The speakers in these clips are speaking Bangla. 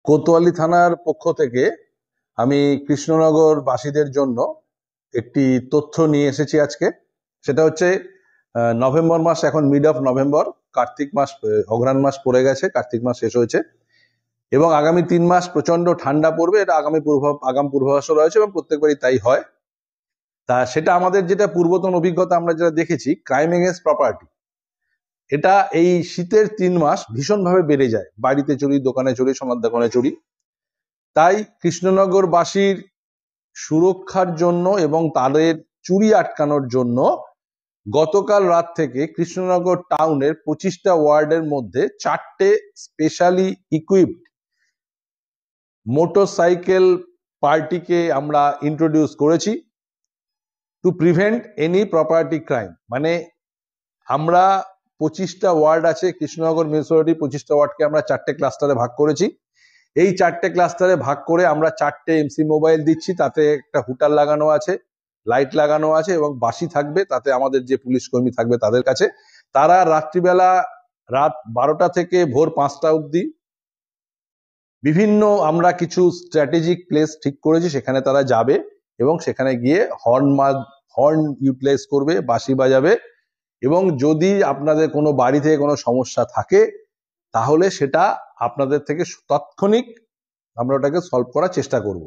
কোতোয়ালি থানার পক্ষ থেকে আমি কৃষ্ণনগর বাসীদের জন্য একটি তথ্য নিয়ে এসেছি আজকে। সেটা হচ্ছে নভেম্বর মাস, এখন মিড অফ নভেম্বর, কার্তিক মাস, অঘ্রাণ মাস পড়ে গেছে, কার্তিক মাস শেষ হয়েছে এবং আগামী 3 মাস প্রচন্ড ঠান্ডা পড়বে। এটা আগাম পূর্বাভাসও রয়েছে এবং প্রত্যেকবারই তাই হয়। তা সেটা আমাদের যেটা পূর্বতন অভিজ্ঞতা আমরা যেটা দেখেছি, ক্রাইম এগেন্সট প্রপার্টি, এটা এই শীতের 3 মাস ভীষণভাবে বেড়ে যায়। বাড়িতে চুরি, দোকানে চুরি, সোনার দোকানে চুরি। তাই কৃষ্ণনগরবাসীর সুরক্ষার জন্য এবং তাদের চুরি আটকানোর জন্য গতকাল রাত থেকে কৃষ্ণনগর টাউনের 25টা ওয়ার্ডের মধ্যে 4টে স্পেশালি ইকুইপড মোটরসাইকেল পার্টিকে আমরা ইন্ট্রোডিউস করেছি to prevent any property crime. মানে আমরা 25টা ওয়ার্ড আছে কৃষ্ণনগর মিউনিসিপ্যালিটি, 25টা ওয়ার্ডকে আমরা 4টে ক্লাস্টারে ভাগ করেছি। এই 4টে ক্লাস্টারে ভাগ করে আমরা 4টে এমসি মোবাইল দিচ্ছি, তাতে একটা হুটার লাগানো আছে, লাইট লাগানো আছে এবং বাসি থাকবে, তাতে আমাদের যে পুলিশ কর্মী থাকবে তাদের কাছে। তারা রাত্রিবেলা রাত 12টা থেকে ভোর 5টা অবধি বিভিন্ন আমরা কিছু স্ট্র্যাটেজিক প্লেস ঠিক করেছি, সেখানে তারা যাবে এবং সেখানে গিয়ে হর্ন ইউটিলাইজ করবে, বাঁশি বাজাবে এবং যদি আপনাদের কোনো বাড়ি থেকে কোনো সমস্যা থাকে তাহলে সেটা আপনাদের থেকে তাৎক্ষণিক আমরা ওটাকে সলভ করার চেষ্টা করব।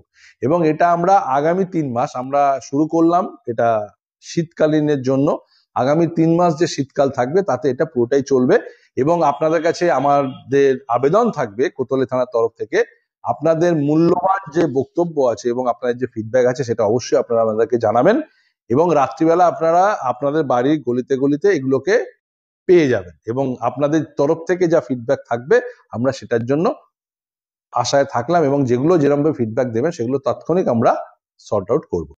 এবং এটা আমরা আগামী 3 মাস আমরা শুরু করলাম, এটা শীতকালীনের জন্য। আগামী 3 মাস যে শীতকাল থাকবে তাতে এটা পুরোটাই চলবে। এবং আপনাদের কাছে আমাদের আবেদন থাকবে কোতোয়ালি থানার তরফ থেকে, আপনাদের মূল্যবান যে বক্তব্য আছে এবং আপনাদের যে ফিডব্যাক আছে সেটা অবশ্যই আপনারা আমাদেরকে জানাবেন এবং রাত্রিবেলা আপনারা আপনাদের বাড়ির গলিতে গলিতে এগুলোকে পেয়ে যাবেন এবং আপনাদের তরফ থেকে যা ফিডব্যাক থাকবে আমরা সেটার জন্য আশায় থাকলাম এবং যেগুলো যেরকম ফিডব্যাক দেবেন সেগুলো তাৎক্ষণিক আমরা সর্ট আউট করব।